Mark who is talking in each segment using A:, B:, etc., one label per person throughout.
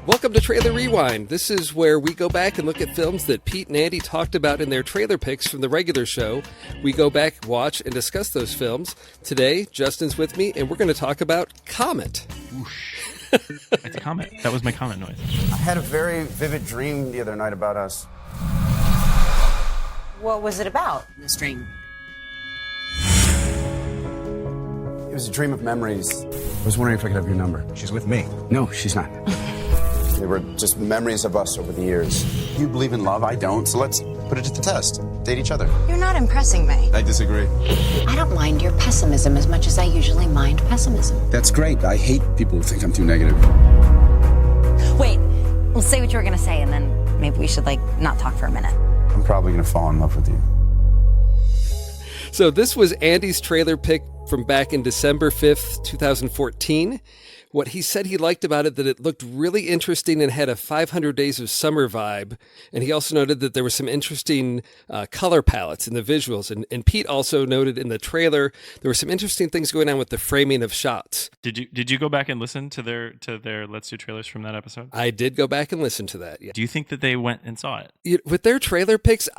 A: Welcome to Trailer Rewind. This is where we go back and look at films that Pete and Andy talked about in their trailer picks from the regular show. We go back, watch, and discuss those films. Today, Justin's with me, and we're going to talk about Comet.
B: It's Comet. That was my Comet noise.
C: I had a very vivid dream the other night about us.
D: What was it about, this dream?
C: It was a dream of memories. I was wondering if I could have your number.
E: She's with me.
C: No, she's not. They were just memories of us over the years. You believe in love, I don't, so let's put it to the test. Date each other.
D: You're not impressing me.
C: I disagree.
F: I don't mind your pessimism as much as I usually mind pessimism.
C: That's great. I hate people who think I'm too negative.
G: Wait, we'll say what you were going to say, and then maybe we should, not talk for a minute.
C: I'm probably going to fall in love with you.
A: So this was Andy's trailer pick from back in December 5th, 2014. What he said he liked about it, that it looked really interesting and had a 500 Days of Summer vibe. And he also noted that there were some interesting color palettes in the visuals. And Pete also noted in the trailer, there were some interesting things going on with the framing of shots.
B: Did you go back and listen to their Let's Do trailers from that episode?
A: I did go back and listen to that. Yeah.
B: Do you think that they went and saw it?
A: With their trailer picks,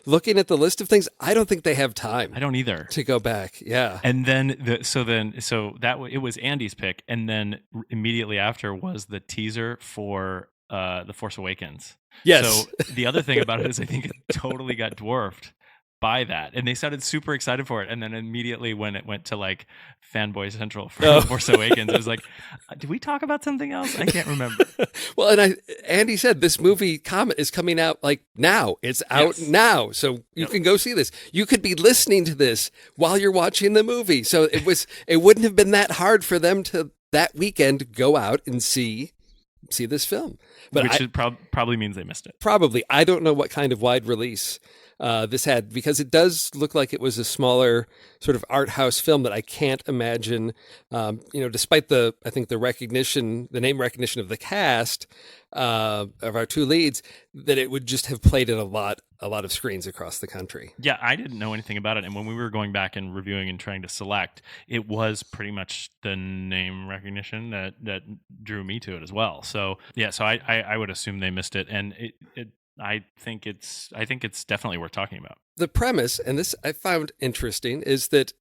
A: looking at the list of things, I don't think they have time.
B: I don't either.
A: To go back, yeah.
B: And then it was Andy's pick, and then immediately after was the teaser for The Force Awakens.
A: Yes.
B: So the other thing about it is I think it totally got dwarfed by that, and they sounded super excited for it, and then immediately when it went to Fanboy Central for The Force Awakens, it was like, did we talk about something else? I can't remember.
A: Well, and Andy said this movie Comet is coming out now. It's out now, so you can go see this. You could be listening to this while you're watching the movie. So it wouldn't have been that hard for them to that weekend go out and see this film. But
B: Which probably means they missed it.
A: Probably. I don't know what kind of wide release this had, because it does look like it was a smaller sort of art house film that I can't imagine, despite the name recognition of the cast of our two leads, that it would just have played in a lot of screens across the country.
B: Yeah, I didn't know anything about it. And when we were going back and reviewing and trying to select, it was pretty much the name recognition that drew me to it as well. So yeah, so I would assume they missed it. And I think it's definitely worth talking about. The
A: premise, and this I found interesting, is that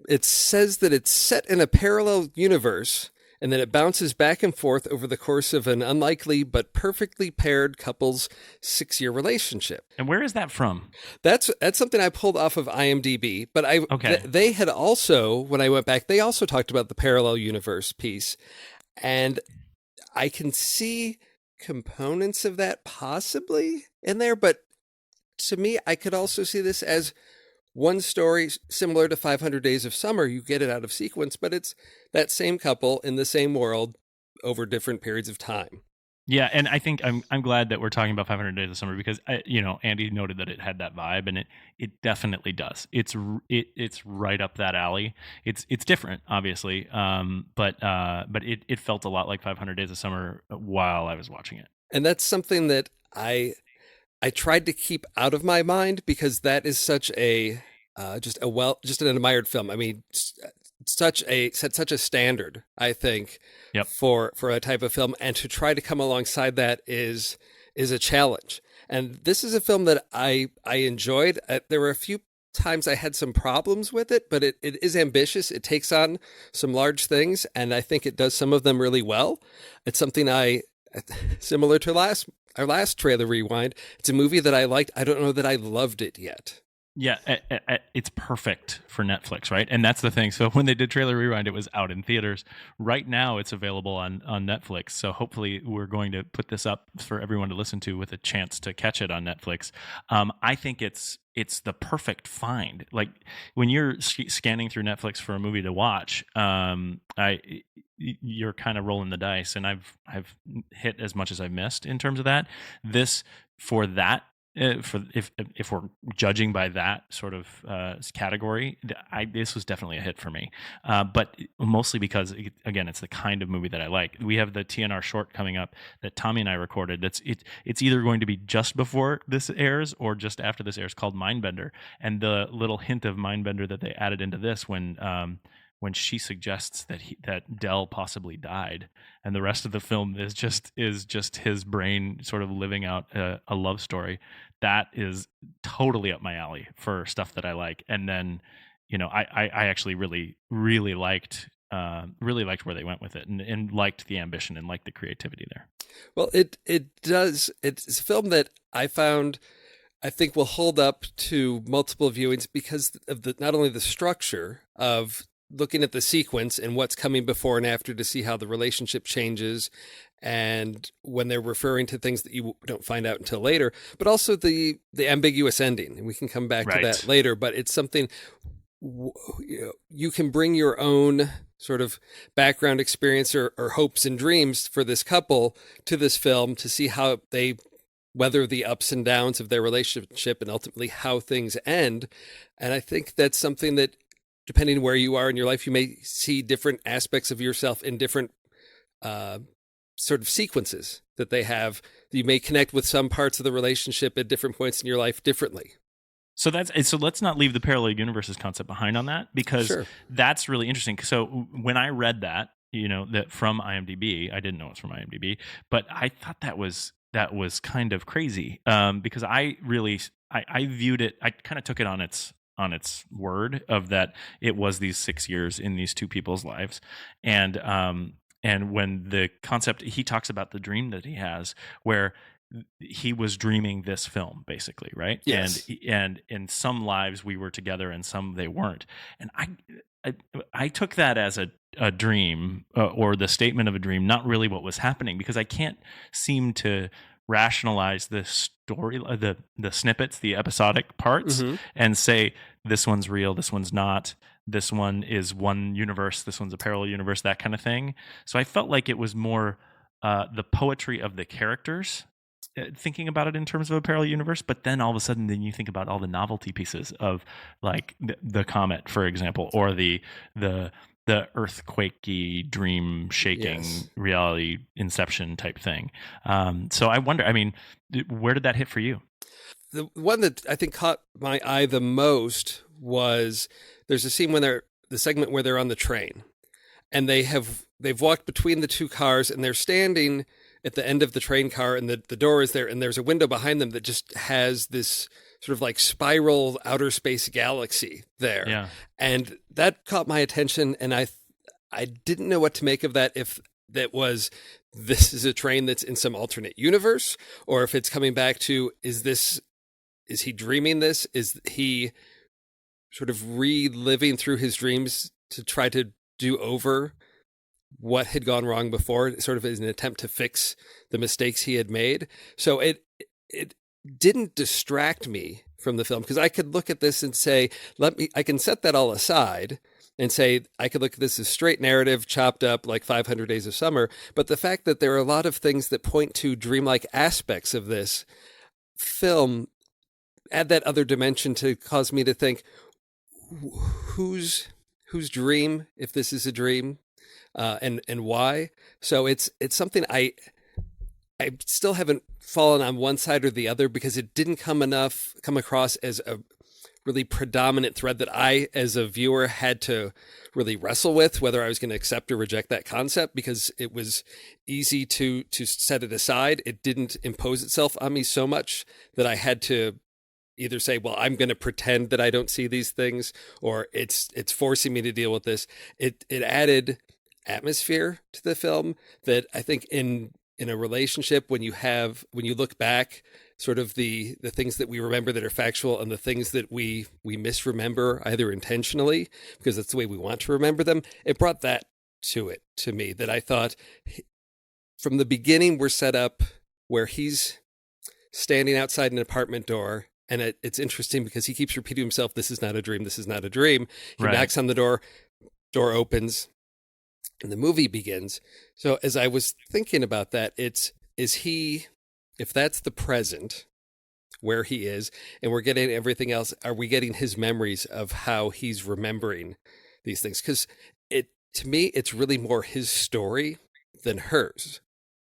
A: it says that it's set in a parallel universe, and then it bounces back and forth over the course of an unlikely but perfectly paired couple's 6-year relationship.
B: And where is that from?
A: That's something I pulled off of IMDb, but they had also, when I went back, they also talked about the parallel universe piece, and I can see components of that possibly in there, but to me, I could also see this as one story similar to 500 Days of Summer. You get it out of sequence, but it's that same couple in the same world over different periods of time.
B: Yeah, and I think I'm glad that we're talking about 500 Days of Summer, because Andy noted that it had that vibe, and it definitely does. It's right up that alley. It's different, obviously, but it felt a lot like 500 Days of Summer while I was watching it. And
A: that's something that I tried to keep out of my mind, because that is such a just an admired film. I mean, set such a standard, I think, for a type of film, and to try to come alongside that is a challenge. And this is a film that I enjoyed. There were a few times I had some problems with it, but it is ambitious. It takes on some large things, and I think it does some of them really well. It's something similar to our last trailer rewind. It's a movie that I liked. I don't know that I loved it yet.
B: Yeah, it's perfect for Netflix, right? And that's the thing. So when they did Trailer Rewind, it was out in theaters. Right now, it's available on Netflix. So hopefully we're going to put this up for everyone to listen to with a chance to catch it on Netflix. I think it's the perfect find. Like when you're scanning through Netflix for a movie to watch, you're kind of rolling the dice, and I've hit as much as I've missed in terms of that. This for that. If we're judging by that sort of category, this was definitely a hit for me. But mostly because, again, it's the kind of movie that I like. We have the TNR short coming up that Tommy and I recorded. It's either going to be just before this airs or just after this airs, called Mindbender. And the little hint of Mindbender that they added into this when when she suggests that Dell possibly died, and the rest of the film is just his brain sort of living out a love story. That is totally up my alley for stuff that I like. And then, I actually really liked where they went with it, and liked the ambition and liked the creativity there.
A: Well, it's a film that I think will hold up to multiple viewings because of not only the structure of looking at the sequence and what's coming before and after to see how the relationship changes, and when they're referring to things that you don't find out until later, but also the ambiguous ending. And we can come back to that later, but it's something you can bring your own sort of background experience or hopes and dreams for this couple to this film to see how they weather the ups and downs of their relationship and ultimately how things end. And I think that's something that, depending where you are in your life, you may see different aspects of yourself in different sort of sequences that they have. You may connect with some parts of the relationship at different points in your life differently.
B: So let's not leave the parallel universes concept behind on that, because that's really interesting. So when I read that, that from IMDb, I didn't know it was from IMDb, but I thought that was kind of crazy, because I viewed it, I kind of took it on its word of that it was these 6 years in these two people's lives. And when the concept, he talks about the dream that he has where he was dreaming this film, basically, right?
A: Yes.
B: And in some lives we were together and some they weren't. And I took that as a dream, or the statement of a dream, not really what was happening, because I can't seem to rationalize the story, the snippets, the episodic parts, and say this one's real, this one's not, this one is one universe, this one's a parallel universe, that kind of thing. So I felt like it was more the poetry of the characters, thinking about it in terms of a parallel universe. But then all of a sudden, then you think about all the novelty pieces of, like, the comet, for example, or the earthquakey, dream shaking, reality inception type thing. So I wonder, I mean, where did that hit for you?
A: The one that I think caught my eye the most was there's a scene when the segment where they're on the train, and they've walked between the two cars, and they're standing at the end of the train car, and the door is there, and there's a window behind them that just has this sort of like spiral outer space galaxy there.
B: Yeah.
A: And that caught my attention, and I didn't know what to make of that, if this is a train that's in some alternate universe, or if it's coming back to, is he dreaming this? Is he sort of reliving through his dreams to try to do over what had gone wrong before, sort of as an attempt to fix the mistakes he had made? So it didn't distract me from the film, because I could look at this and say, I can set that all aside and say, I could look at this as straight narrative chopped up like 500 Days of Summer. But the fact that there are a lot of things that point to dreamlike aspects of this film add that other dimension to cause me to think, whose dream, if this is a dream, and why? So it's something I still haven't fallen on one side or the other, because it didn't come across as a really predominant thread that I, as a viewer, had to really wrestle with whether I was going to accept or reject that concept, because it was easy to set it aside. It didn't impose itself on me so much that I had to either say, well, I'm going to pretend that I don't see these things, or it's forcing me to deal with this. It added atmosphere to the film that I think in a relationship, when you look back, sort of the things that we remember that are factual and the things that we misremember, either intentionally because that's the way we want to remember them, it brought that to me, that I thought from the beginning we're set up where he's standing outside an apartment door. And it's interesting because he keeps repeating himself, this is not a dream, this is not a dream. He knocks on the door opens, and the movie begins. So as I was thinking about that, if that's the present where he is, and we're getting everything else, are we getting his memories of how he's remembering these things? Because to me, it's really more his story than hers.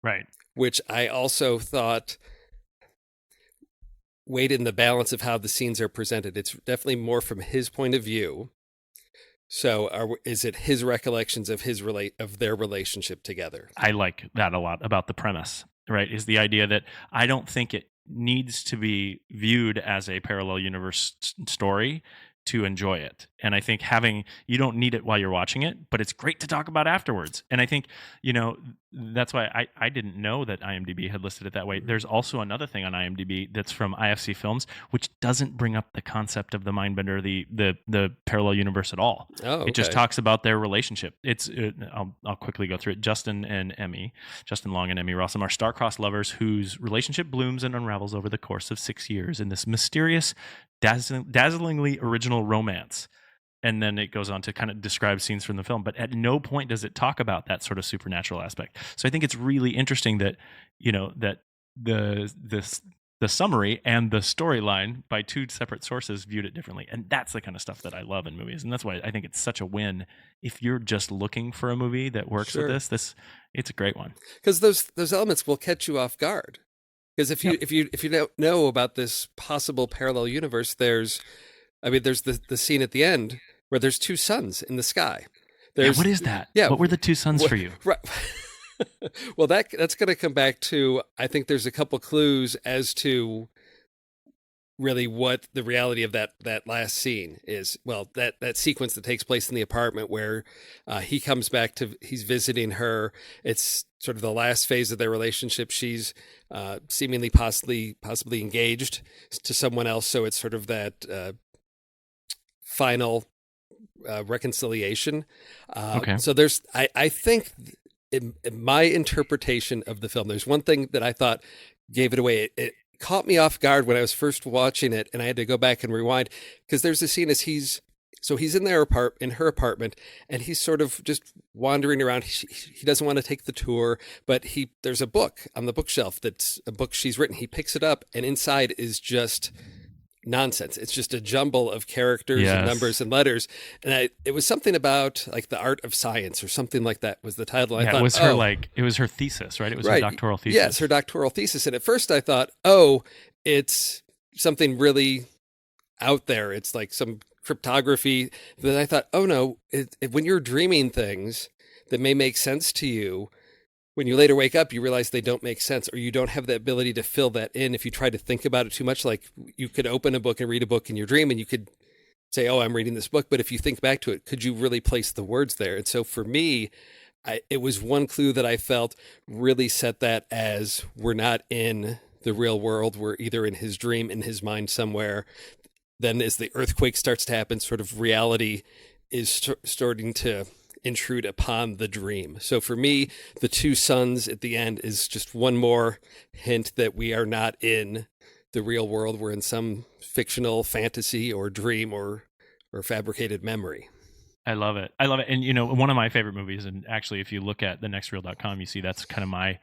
B: Right.
A: Which I also thought weighed in the balance of how the scenes are presented. It's definitely more from his point of view, So is it his recollections of of their relationship together?
B: I like that a lot about the premise, right? Is the idea that I don't think it needs to be viewed as a parallel universe story to enjoy it. And I think you don't need it while you're watching it, but it's great to talk about afterwards. And I think, that's why I didn't know that IMDb had listed it that way. There's also another thing on IMDb that's from IFC Films, which doesn't bring up the concept of the Mindbender, the parallel universe at all.
A: Oh, okay.
B: It just talks about their relationship. I'll quickly go through it. Justin Long and Emmy Rossum are star-crossed lovers whose relationship blooms and unravels over the course of 6 years in this mysterious, dazzlingly original romance. And then it goes on to kind of describe scenes from the film, but at no point does it talk about that sort of supernatural aspect. So I think it's really interesting that that the summary and the storyline by two separate sources viewed it differently, and that's the kind of stuff that I love in movies, and that's why I think it's such a win. If you're just looking for a movie that works with this, it's a great one,
A: because those elements will catch you off guard. Because if you don't know about this possible parallel universe, there's the scene at the end where there's two suns in the sky.
B: What is that?
A: Yeah,
B: what were the two suns for you?
A: Right. Well, that's going to come back to, I think there's a couple clues as to really what the reality of that last scene is. Well, that sequence that takes place in the apartment where he comes back he's visiting her. It's sort of the last phase of their relationship. She's seemingly possibly engaged to someone else. So it's sort of that final reconciliation.
B: Okay.
A: So I think in my interpretation of the film, there's one thing that I thought gave it away. It caught me off guard when I was first watching it, and I had to go back and rewind, because there's a scene as he's in her apartment, and he's sort of just wandering around. He doesn't want to take the tour, but there's a book on the bookshelf that's a book she's written. He picks it up, and inside is just nonsense. It's just a jumble of characters and numbers and letters. And it was something about like the art of science or something like that was the title.
B: Yeah, I thought, it was her thesis, right? It was her doctoral thesis.
A: Yes, her doctoral thesis. And at first I thought, it's something really out there. It's like some cryptography. Then I thought, oh no, when you're dreaming things that may make sense to you, when you later wake up, you realize they don't make sense, or you don't have the ability to fill that in if you try to think about it too much. Like you could open a book and read a book in your dream, and you could say, oh, I'm reading this book. But if you think back to it, could you really place the words there? And so for me, it was one clue that I felt really set that as we're not in the real world. We're either in his dream, in his mind somewhere. Then as the earthquake starts to happen, sort of reality is starting to intrude upon the dream. So for me, the two suns at the end is just one more hint that we are not in the real world. We're in some fictional fantasy or dream or fabricated memory.
B: I love it. And one of my favorite movies, and actually if you look at thenextreel.com, you see that's kind of my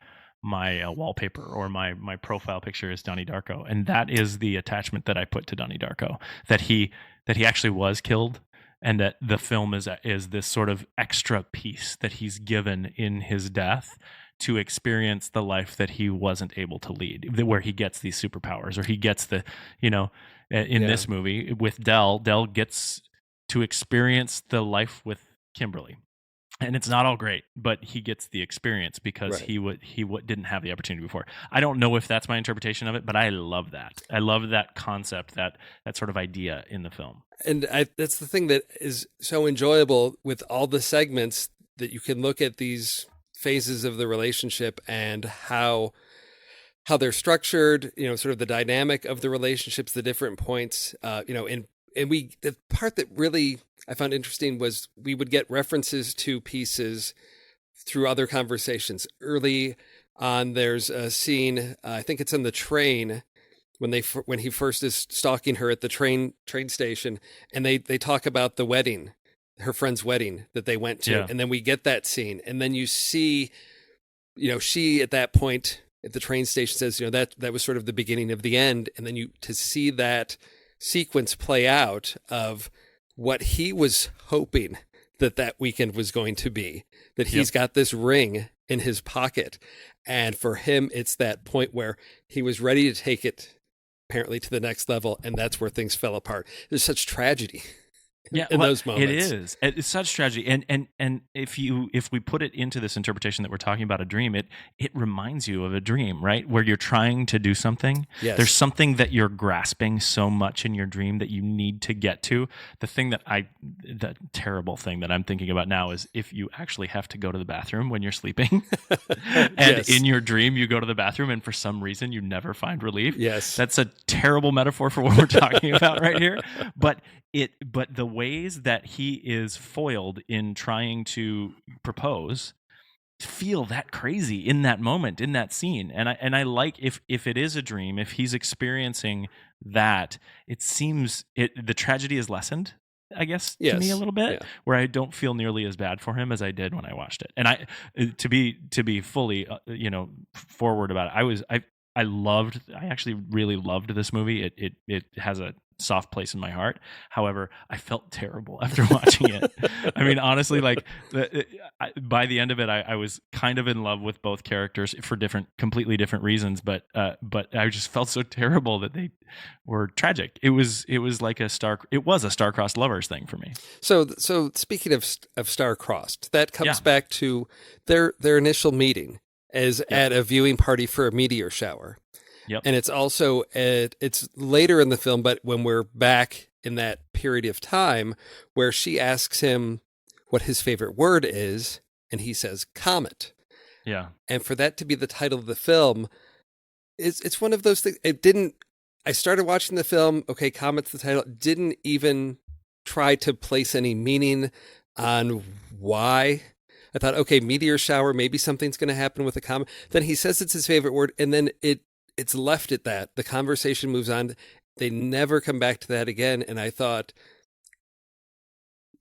B: wallpaper or my profile picture is Donnie Darko, and that is the attachment that I put to Donnie Darko, that he actually was killed, and that the film is this sort of extra piece that he's given in his death to experience the life that he wasn't able to lead, where he gets these superpowers, or he gets this movie with Dell gets to experience the life with Kimberly. And it's not all great, but he gets the experience because he didn't have the opportunity before. I don't know if that's my interpretation of it, but I love that. I love that concept, that sort of idea in the film.
A: And that's the thing that is so enjoyable with all the segments, that you can look at these phases of the relationship and how they're structured, sort of the dynamic of the relationships, the different points, and the part that really I found interesting was we would get references to pieces through other conversations. Early on, there's a scene, I think it's in the train, when he first is stalking her at the train station, and they talk about the wedding, her friend's wedding that they went to, and then we get that scene, and then you see, she at that point at the train station says, that was sort of the beginning of the end, and then to see that sequence play out of what he was hoping that weekend was going to be, that he's got this ring in his pocket. And for him, it's that point where he was ready to take it apparently to the next level. And that's where things fell apart. There's such tragedy
B: Yeah,
A: in
B: well,
A: those
B: it
A: moments.
B: is. It's such tragedy, and if we put it into this interpretation that we're talking about a dream, it reminds you of a dream, right? Where you're trying to do something.
A: Yes.
B: There's something that you're grasping so much in your dream that you need to get to. The terrible thing that I'm thinking about now is if you actually have to go to the bathroom when you're sleeping, and
A: Yes.
B: in your dream you go to the bathroom, and for some reason you never find relief.
A: Yes.
B: That's a terrible metaphor for what we're talking about right here, but the ways that he is foiled in trying to propose feel that crazy in that moment, in that scene. And I like, if it is a dream, if he's experiencing that, it seems the tragedy is lessened, I guess, to me
A: Yes.
B: a little bit,
A: Yeah.
B: where I don't feel nearly as bad for him as I did when I watched it. And to be fully forward about it, I actually really loved this movie. It has a soft place in my heart. However, I felt terrible after watching it. I mean, honestly, like by the end of it, I was kind of in love with both characters for completely different reasons. But I just felt so terrible that they were tragic. It was like a star-crossed lovers thing for me.
A: So speaking of star-crossed, that comes
B: Yeah.
A: back to their initial meeting as at a viewing party for a meteor shower.
B: Yep.
A: And it's also it's later in the film, but when we're back in that period of time where she asks him what his favorite word is, and he says comet.
B: Yeah.
A: And for that to be the title of the film, it's one of those things. I started watching the film, okay, comet's the title, didn't even try to place any meaning on why. I thought, okay, meteor shower, maybe something's going to happen with a comet. Then he says it's his favorite word, and then it's left at that. The conversation moves on. They never come back to that again. And I thought,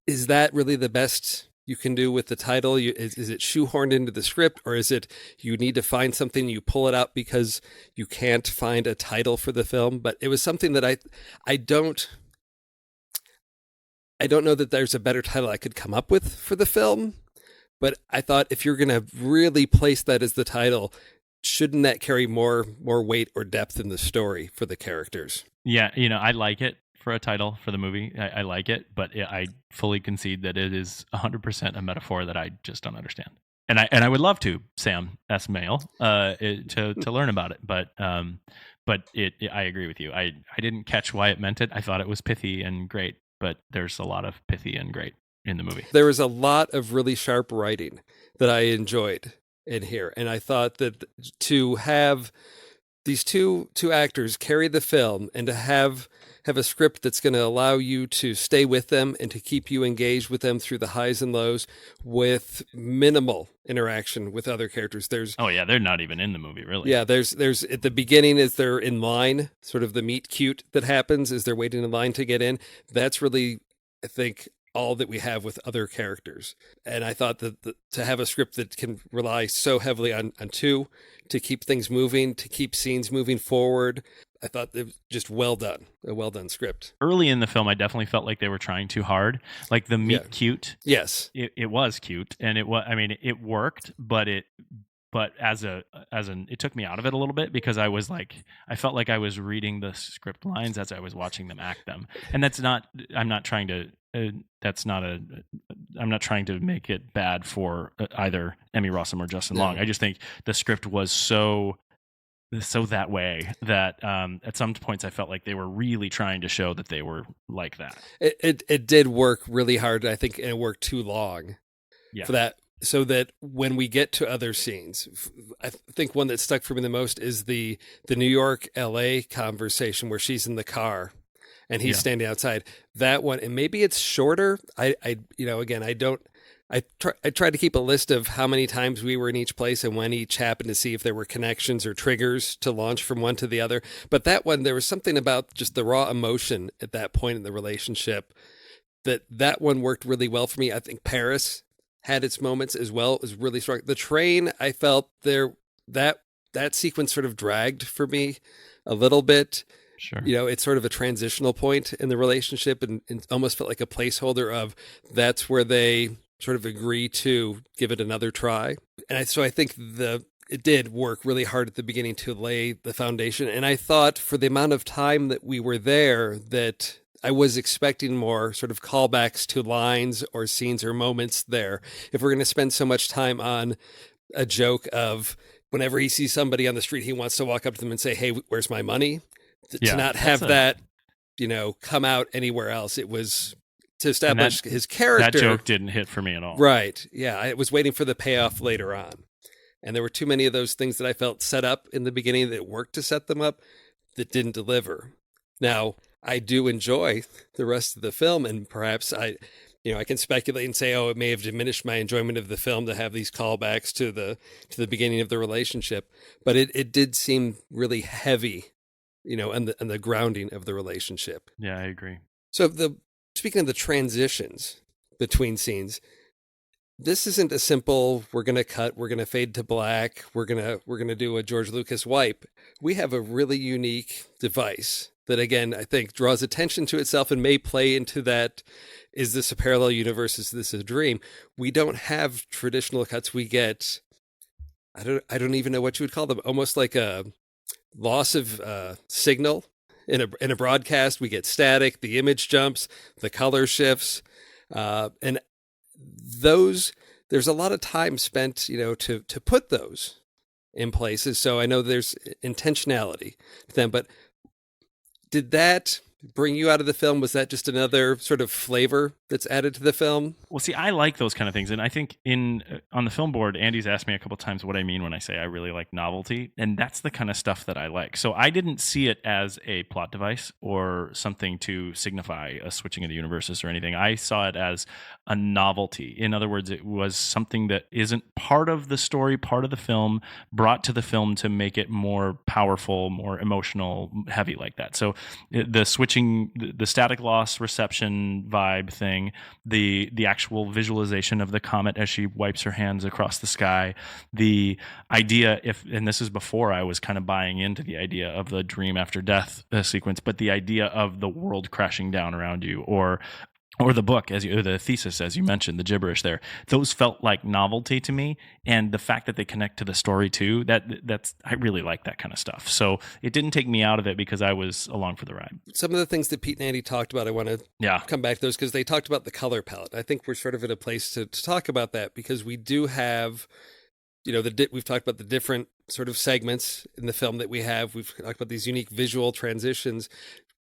A: is that really the best you can do with the title? Is it shoehorned into the script, or is it you need to find something, you pull it out because you can't find a title for the film? But it was something that I don't know that there's a better title I could come up with for the film. But I thought if you're going to really place that as the title, shouldn't that carry more weight or depth in the story for the characters?
B: Yeah, I like it for a title for the movie. I like it, but I fully concede that it is 100% a metaphor that I just don't understand. And I would love to, Sam S. Mail, to learn about it. But I agree with you. I didn't catch why it meant it. I thought it was pithy and great, but there's a lot of pithy and great in the movie.
A: There was a lot of really sharp writing that I enjoyed in here, and I thought that to have these two actors carry the film and to have a script that's going to allow you to stay with them and to keep you engaged with them through the highs and lows with minimal interaction with other characters.
B: They're not even in the movie, really.
A: Yeah, there's at the beginning as they're in line, sort of the meet cute that happens as they're waiting in line to get in. That's really, I think, all that we have with other characters. And I thought that to have a script that can rely so heavily on two to keep things moving, to keep scenes moving forward, I thought it was just a well done script.
B: Early in the film, I definitely felt like they were trying too hard. Like the meet cute.
A: Yes.
B: It was cute, and it worked, but it took me out of it a little bit because I felt like I was reading the script lines as I was watching them act them. And I'm not trying to make it bad for either Emmy Rossum or Justin Long. I just think the script was so that way that at some points I felt like they were really trying to show that they were like that.
A: It did work really hard, I think, and it worked too long for that. So that when we get to other scenes, I think one that stuck for me the most is the New York LA conversation where she's in the car and he's standing outside. That one, and maybe it's shorter. I tried to keep a list of how many times we were in each place and when each happened to see if there were connections or triggers to launch from one to the other. But that one, there was something about just the raw emotion at that point in the relationship that one worked really well for me. I think Paris had its moments as well. It was really strong. The train, I felt that sequence sort of dragged for me a little bit.
B: Sure.
A: It's sort of a transitional point in the relationship and almost felt like a placeholder of that's where they sort of agree to give it another try. And so I think it did work really hard at the beginning to lay the foundation. And I thought for the amount of time that we were there that I was expecting more sort of callbacks to lines or scenes or moments there. If we're going to spend so much time on a joke of whenever he sees somebody on the street, he wants to walk up to them and say, "Hey, where's my money?" To not have that, come out anywhere else. It was to establish his character.
B: That joke didn't hit for me at all.
A: Right. Yeah. I was waiting for the payoff later on. And there were too many of those things that I felt set up in the beginning that worked to set them up that didn't deliver. Now, I do enjoy the rest of the film, and perhaps I can speculate and say, it may have diminished my enjoyment of the film to have these callbacks to the beginning of the relationship, but it did seem really heavy, and the grounding of the relationship.
B: Yeah, I agree.
A: So speaking of the transitions between scenes, this isn't a simple, we're going to cut, we're going to fade to black, we're going to do a George Lucas wipe. We have a really unique device that, again, I think draws attention to itself and may play into that, is this a parallel universe, is this a dream? We don't have traditional cuts. We get, I don't even know what you would call them, almost like a loss of signal in a broadcast. We get static, the image jumps, the color shifts, and there's a lot of time spent, to put those in places. So I know there's intentionality to them, but did that bring you out of the film? Was that just another sort of flavor that's added to the film?
B: Well, see, I like those kind of things. And I think on the film board, Andy's asked me a couple of times what I mean when I say I really like novelty. And that's the kind of stuff that I like. So I didn't see it as a plot device or something to signify a switching of the universes or anything. I saw it as a novelty. In other words, it was something that isn't part of the story, part of the film, brought to the film to make it more powerful, more emotional, heavy like that. So the switching, the static loss reception vibe thing, the actual visualization of the comet as she wipes her hands across the sky, the idea, and this is before I was kind of buying into the idea of the dream after death sequence, but the idea of the world crashing down around you, or the book, the thesis, as you mentioned, the gibberish there, those felt like novelty to me. And the fact that they connect to the story too, that's I really like that kind of stuff. So it didn't take me out of it because I was along for the ride. Some
A: of the things that Pete and Andy talked about, I want to come back to those because they talked about the color palette. I think we're sort of in a place to talk about that because we do have, we've talked about the different sort of segments in the film that we have. We've talked about these unique visual transitions.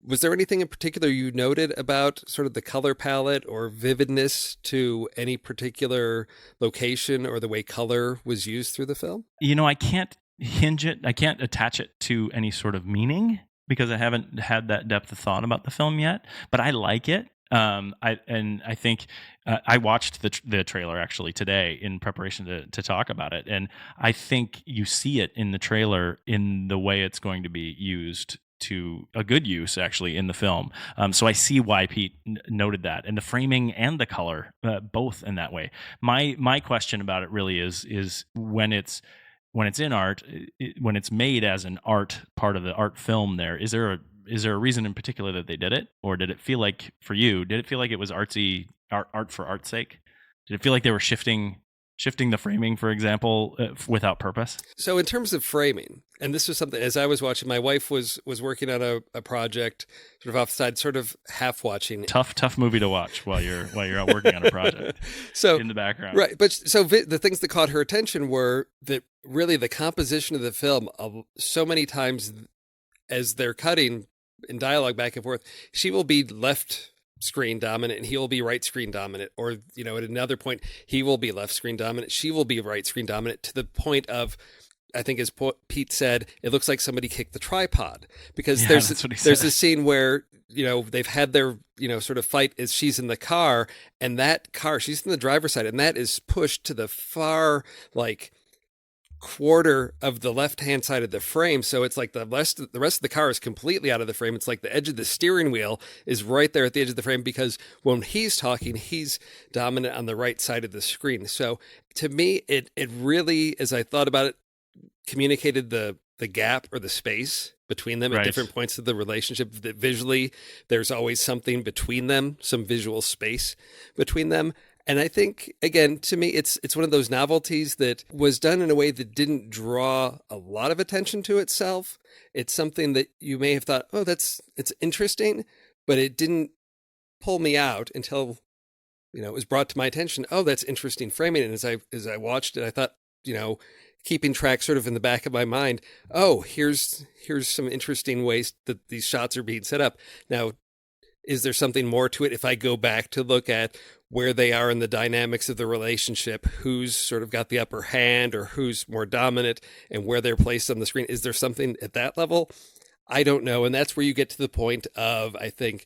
A: Was there anything in particular you noted about sort of the color palette or vividness to any particular location or the way color was used through the film?
B: I can't I can't attach it to any sort of meaning because I haven't had that depth of thought about the film yet, but I like it. I think I watched the trailer actually today in preparation to talk about it, and I think you see it in the trailer in the way it's going to be used to a good use actually in the film. So I see why Pete noted that, and the framing and the color, both in that way. My question about it really is when it's in art, when it's made as an art part of the art film, is there a reason in particular that they did it, or did it feel like for you? Did it feel like it was artsy art for art's sake? Did it feel like they were shifting the framing, for example, without purpose?
A: So in terms of framing, and this was something, as I was watching, my wife was working on a project sort of offside, sort of half watching.
B: Tough movie to watch while you're out working on a project.
A: So
B: in the background.
A: Right. But so the things that caught her attention were that really the composition of the film, so many times as they're cutting in dialogue back and forth, she will be left screen dominant and he will be right screen dominant, or at another point he will be left screen dominant, she will be right screen dominant, to the point of, I think as Pete said, it looks like somebody kicked the tripod, because there's this scene where they've had their sort of fight as she's in the car, and that car, she's in the driver's side, and that is pushed to the far quarter of the left-hand side of the frame. So it's like the rest of the car is completely out of the frame. It's like the edge of the steering wheel is right there at the edge of the frame, because when he's talking, he's dominant on the right side of the screen. So to me, it really, as I thought about it, communicated the gap or the space between them at different points of the relationship, that visually there's always something between them, some visual space between them. And I think, again, to me, it's one of those novelties that was done in a way that didn't draw a lot of attention to itself. It's something that you may have thought, it's interesting, but it didn't pull me out until, it was brought to my attention. Oh, that's interesting framing. And as I watched it, I thought, keeping track sort of in the back of my mind, oh, here's some interesting ways that these shots are being set up. Now, is there something more to it if I go back to look at where they are in the dynamics of the relationship, who's sort of got the upper hand or who's more dominant, and where they're placed on the screen? Is there something at that level? I don't know. And that's where you get to the point of, I think,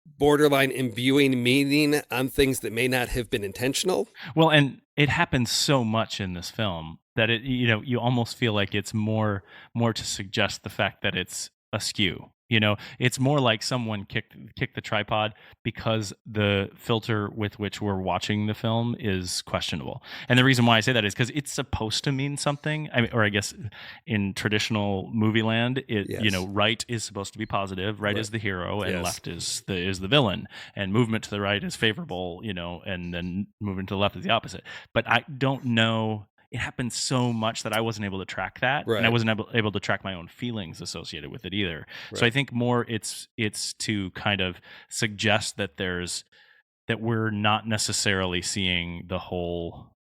A: borderline imbuing meaning on things that may not have been intentional.
B: Well, and it happens so much in this film that you almost feel like it's more to suggest the fact that it's askew. It's more like someone kicked the tripod because the filter with which we're watching the film is questionable. And the reason why I say that is because it's supposed to mean something. I guess in traditional movie land, right is supposed to be positive, right is the hero, and left is the villain, and movement to the right is favorable, and then movement to the left is the opposite. But I don't know. It happened so much that I wasn't able to track that, and I wasn't able to track my own feelings associated with it either. Right. So I think more it's to kind of suggest that that we're not necessarily seeing the whole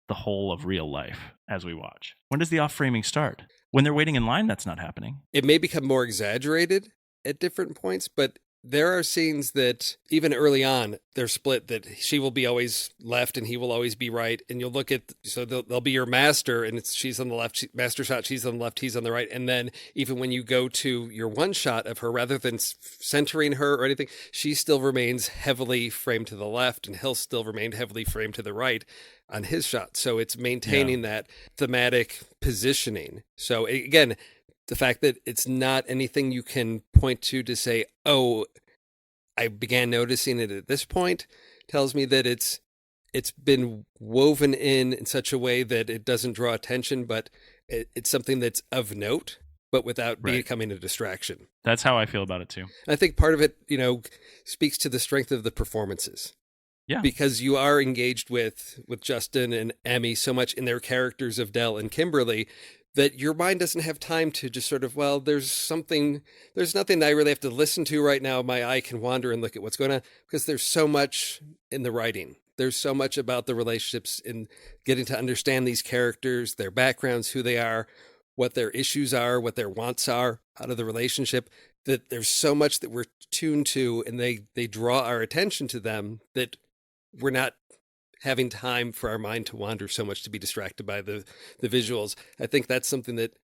B: of real life as we watch. When does the off-framing start? When they're waiting in line, that's not happening.
A: It may become more exaggerated at different points, but there are scenes that even early on, they're split, that she will be always left and he will always be right. And you'll look at, so they'll be your master and she's on the left, master shot, she's on the left, he's on the right. And then even when you go to your one shot of her, rather than centering her or anything, she still remains heavily framed to the left and he'll still remain heavily framed to the right on his shot. So it's maintaining that thematic positioning. So again, the fact that it's not anything you can point to say, oh, I began noticing it at this point, tells me that it's been woven in such a way that it doesn't draw attention, but it's something that's of note, but without becoming a distraction.
B: That's how I feel about it too.
A: And I think part of it, speaks to the strength of the performances. Yeah. Because you are engaged with Justin and Emmy so much in their characters of Dell and Kimberly that your mind doesn't have time to just sort of, there's nothing that I really have to listen to right now. My eye can wander and look at what's going on because there's so much in the writing. There's so much about the relationships in getting to understand these characters, their backgrounds, who they are, what their issues are, what their wants are out of the relationship, that there's so much that we're tuned to and they draw our attention to them that we're not having time for our mind to wander so much to be distracted by the visuals. I think that's something that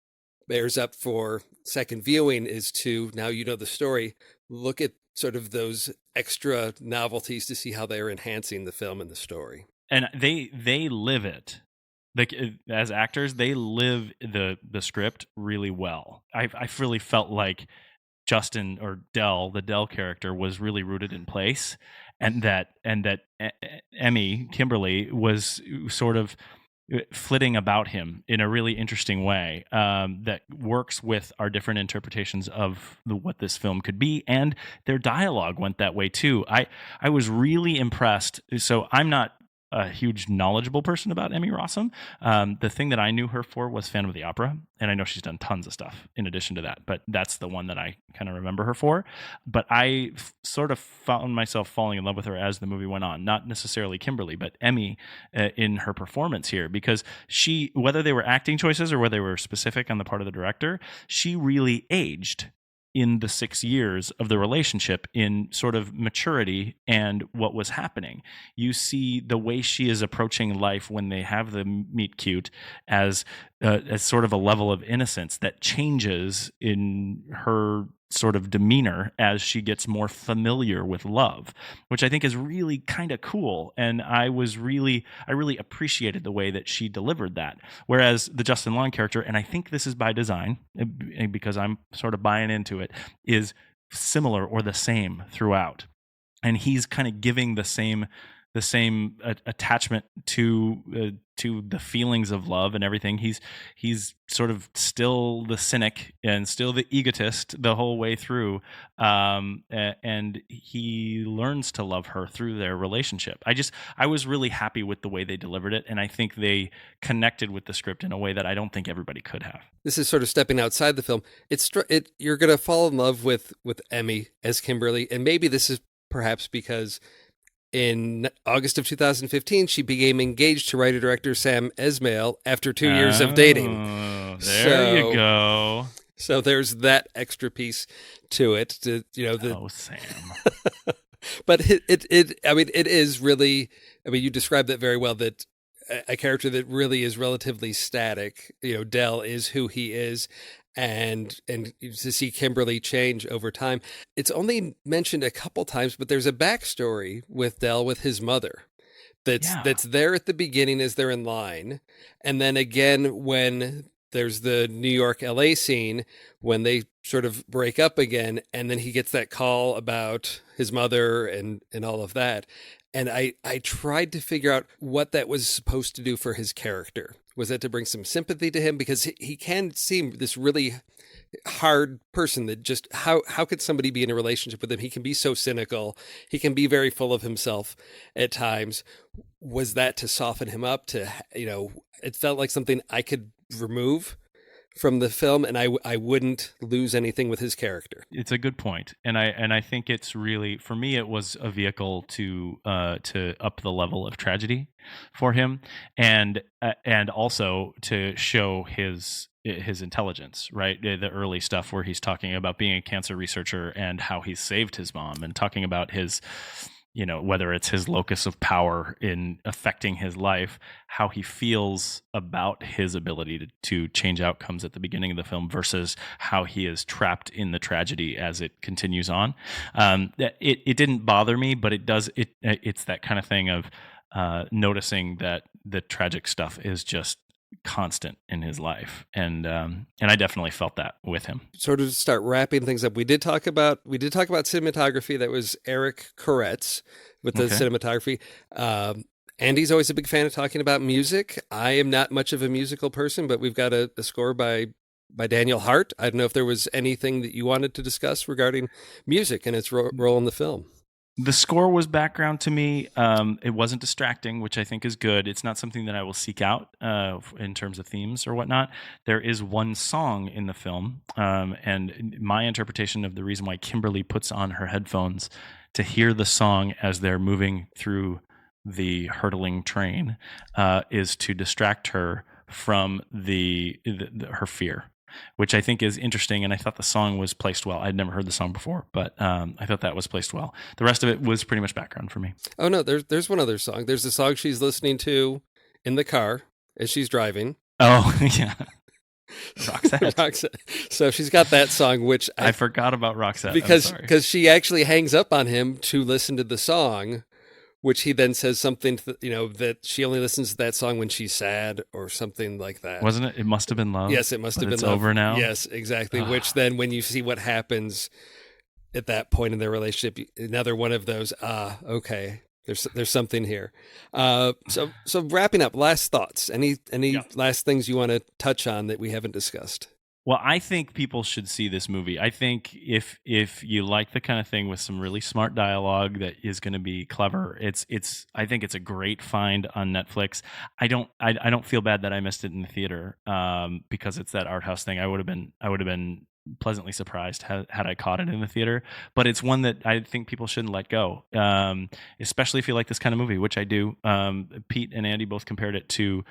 A: bears up for second viewing, is to, now you know the story, look at sort of those extra novelties to see how they're enhancing the film and the story.
B: And they live it. Like, as actors, they live the script really well. I really felt like Justin, or Dell, the Dell character, was really rooted in place, and that Emmy, Kimberly, was sort of flitting about him in a really interesting way that works with our different interpretations of what this film could be, and their dialogue went that way too. I was really impressed. So I'm not a huge knowledgeable person about Emmy Rossum. The thing that I knew her for was Phantom of the Opera, and I know she's done tons of stuff in addition to that, but that's the one that I kind of remember her for. But I sort of found myself falling in love with her as the movie went on, not necessarily Kimberly, but Emmy in her performance here, because she, whether they were acting choices or whether they were specific on the part of the director, she really aged in the 6 years of the relationship in sort of maturity and what was happening. You see the way she is approaching life when they have the meet cute as sort of a level of innocence that changes in her sort of demeanor as she gets more familiar with love, which I think is really kind of cool. And I really appreciated the way that she delivered that. Whereas the Justin Long character, and I think this is by design because I'm sort of buying into it, is similar or the same throughout. And he's kind of giving the same attachment to the feelings of love and everything. He's sort of still the cynic and still the egotist the whole way through, and he learns to love her through their relationship. I was really happy with the way they delivered it, and I think they connected with the script in a way that I don't think everybody could have.
A: This is sort of stepping outside the film. You're going to fall in love with Emmy as Kimberly, and maybe this is perhaps because in August of 2015, she became engaged to writer-director Sam Esmail after 2 years of dating.
B: There you go.
A: So there's that extra piece to it.
B: Sam.
A: But I mean, it is really. I mean, you described that very well. That a character that really is relatively static. Dell is who he is, and to see Kimberly change over time. It's only mentioned a couple times, but there's a backstory with Dell with his mother that's there at the beginning as they're in line, and then again when there's the New York LA scene when they sort of break up again, and then he gets that call about his mother and all of that. And I tried to figure out what that was supposed to do for his character. Was that to bring some sympathy to him? Because he can seem this really hard person that just, how could somebody be in a relationship with him? He can be so cynical. He can be very full of himself at times. Was that to soften him up it felt like something I could remove from the film, and I wouldn't lose anything with his character.
B: It's a good point, and I think it's really, for me, it was a vehicle to up the level of tragedy for him, and also to show his intelligence, right? The early stuff where he's talking about being a cancer researcher and how he saved his mom, and talking about his, whether it's his locus of power in affecting his life, how he feels about his ability to change outcomes at the beginning of the film versus how he is trapped in the tragedy as it continues on. It didn't bother me, but it does. It's that kind of thing of noticing that the tragic stuff is just constant in his life, and I definitely felt that with him.
A: Sort of start wrapping things up. We did talk about cinematography. That was Eric Koretz with the cinematography. Andy's always a big fan of talking about music. I am not much of a musical person, but we've got a score by Daniel Hart. I don't know if there was anything that you wanted to discuss regarding music and its role in the film.
B: The score was background to me. It wasn't distracting, which I think is good. It's not something that I will seek out in terms of themes or whatnot. There is one song in the film, and my interpretation of the reason why Kimberly puts on her headphones to hear the song as they're moving through the hurtling train is to distract her from her fear, which I think is interesting, and I thought the song was placed well. I'd never heard the song before, but I thought that was placed well. The rest of it was pretty much background for me.
A: Oh, no, there's one other song. There's a song she's listening to in the car as she's driving.
B: Oh, yeah.
A: Roxette. So she's got that song, which
B: I forgot about Roxette.
A: Because she actually hangs up on him to listen to the song, which he then says something, that she only listens to that song when she's sad or something like that.
B: Wasn't it? It Must Have Been Love.
A: Yes, it must have been
B: it's
A: love.
B: Over now.
A: Yes, exactly. Which then, when you see what happens at that point in their relationship, another one of those. Okay, there's something here. So wrapping up, last thoughts. Any last things you want to touch on that we haven't discussed?
B: Well, I think people should see this movie. I think if you like the kind of thing with some really smart dialogue that is going to be clever, I think it's a great find on Netflix. I don't feel bad that I missed it in the theater because it's that art house thing. I would have been pleasantly surprised had I caught it in the theater, but it's one that I think people shouldn't let go, especially if you like this kind of movie, which I do. Pete and Andy both compared it to,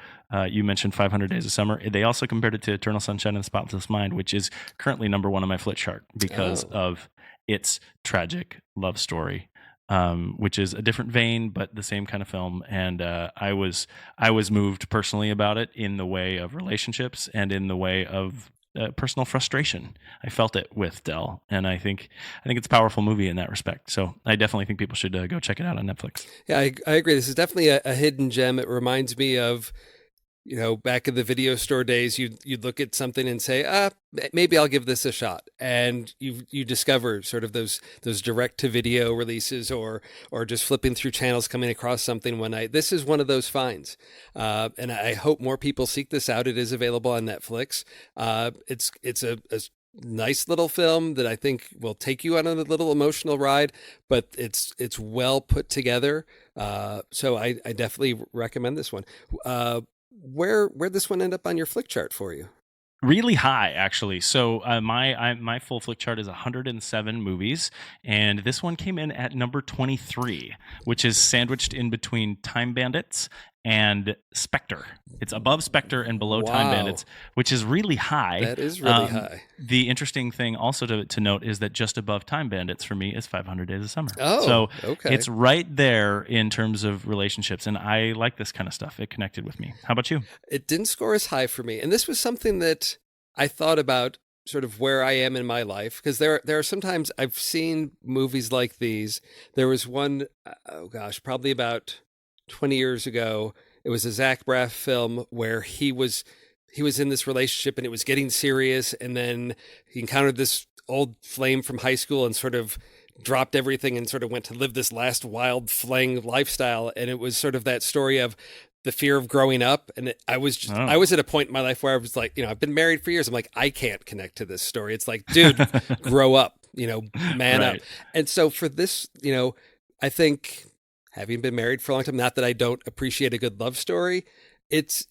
B: you mentioned 500 Days of Summer. They also compared it to Eternal Sunshine of the Spotless Mind, which is currently number one on my Flit chart because of its tragic love story. Which is a different vein, but the same kind of film. And I was moved personally about it in the way of relationships and in the way of personal frustration. I felt it with Dell, and I think it's a powerful movie in that respect. So I definitely think people should go check it out on Netflix.
A: Yeah, I agree. This is definitely a hidden gem. It reminds me of back in the video store days, you'd look at something and say, maybe I'll give this a shot, and you discover sort of those direct to video releases, or just flipping through channels, coming across something one night. This is one of those finds, and I hope more people seek this out. It is available on Netflix. It's a nice little film that I think will take you on a little emotional ride, but it's well put together. So I definitely recommend this one. Where'd this one end up on your flick chart for you?
B: Really high, actually. So my full flick chart is 107 movies, and this one came in at number 23, which is sandwiched in between Time Bandits and Spectre. It's above Spectre and below Time Bandits, which is really high.
A: That is really high.
B: The interesting thing also to note is that just above Time Bandits for me is 500 Days of Summer.
A: Oh,
B: so
A: okay.
B: It's right there in terms of relationships, and I like this kind of stuff. It connected with me. How about you?
A: It didn't score as high for me, and this was something that I thought about, sort of where I am in my life, because there are sometimes I've seen movies like these. There was one, probably about 20 years ago. It was a Zach Braff film where he was in this relationship and it was getting serious, and then he encountered this old flame from high school and sort of dropped everything and sort of went to live this last wild fling lifestyle. And it was sort of that story of the fear of growing up. And I was at a point in my life where I was like, I've been married for years. I'm like, I can't connect to this story. It's like, dude, grow up, man up. And so for this, I think, having been married for a long time, not that I don't appreciate a good love story, it's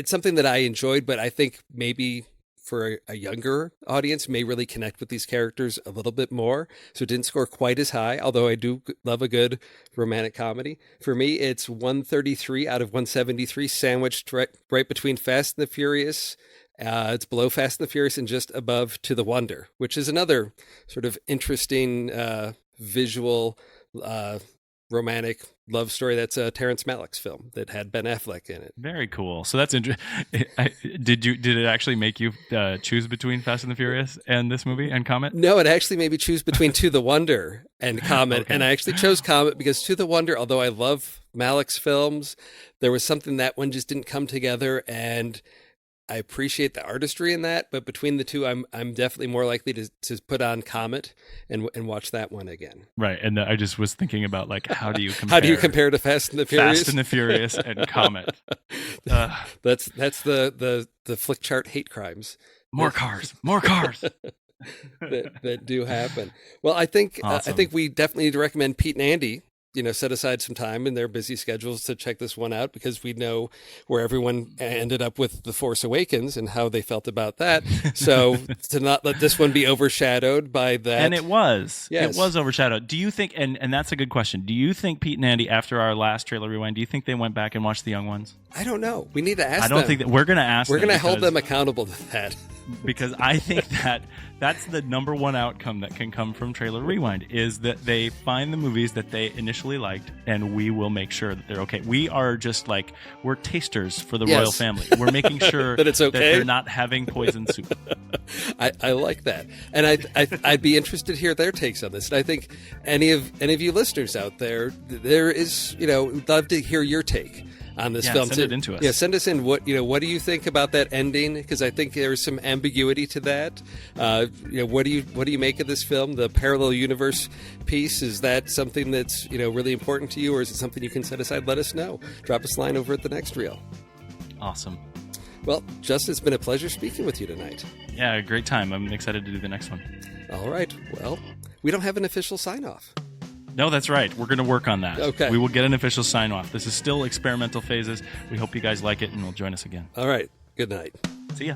A: something that I enjoyed, but I think maybe for a younger audience may really connect with these characters a little bit more. So it didn't score quite as high, although I do love a good romantic comedy. For me, it's 133 out of 173, sandwiched right between Fast and the Furious. It's below Fast and the Furious and just above To the Wonder, which is another sort of interesting visual romantic love story. That's a Terrence Malick's film that had Ben Affleck in it.
B: Very cool. So that's interesting. Did it actually make you choose between Fast and the Furious and this movie and Comet?
A: No, it actually made me choose between To the Wonder and Comet. Okay. And I actually chose Comet because To the Wonder, although I love Malick's films, there was something that one just didn't come together, and I appreciate the artistry in that, but between the two, I'm definitely more likely to put on Comet and watch that one again.
B: Right, and I just was thinking about how do you compare
A: to Fast and the Furious?
B: Fast and the Furious and Comet.
A: That's the flick chart hate crimes.
B: More cars.
A: that do happen. Well, I think
B: awesome.
A: I think we definitely need to recommend Pete and Andy set aside some time in their busy schedules to check this one out, because we know where everyone ended up with The Force Awakens and how they felt about that. So to not let this one be overshadowed by that.
B: And it was.
A: Yes.
B: It was overshadowed. Do you think, and that's a good question, do you think Pete and Andy, after our last trailer rewind, do you think they went back and watched The Young Ones?
A: I don't know. We need to ask them.
B: I don't think that we're going to ask them.
A: We're going to hold them accountable to that.
B: Because I think that's the number one outcome that can come from Trailer Rewind, is that they find the movies that they initially liked, and we will make sure that they're okay. We are just we're tasters for the royal family. We're making sure
A: that it's okay,
B: that they're not having poison soup.
A: I like that, and I'd be interested to hear their takes on this. And I think any of you listeners out there is, we'd love to hear your take on this film.
B: Send it into us.
A: Yeah, send us in what do you think about that ending? Because I think there's some ambiguity to that. What do you make of this film? The parallel universe piece, is that something that's really important to you, or is it something you can set aside? Let us know. Drop us a line over at the next reel.
B: Awesome.
A: Well, Justin, it's been a pleasure speaking with you tonight.
B: Yeah, great time. I'm excited to do the next one.
A: All right. Well, we don't have an official sign-off.
B: No, that's right. We're going to work on that.
A: Okay.
B: We will get an official sign-off. This is still experimental phases. We hope you guys like it, and will join us again.
A: All right. Good night.
B: See ya.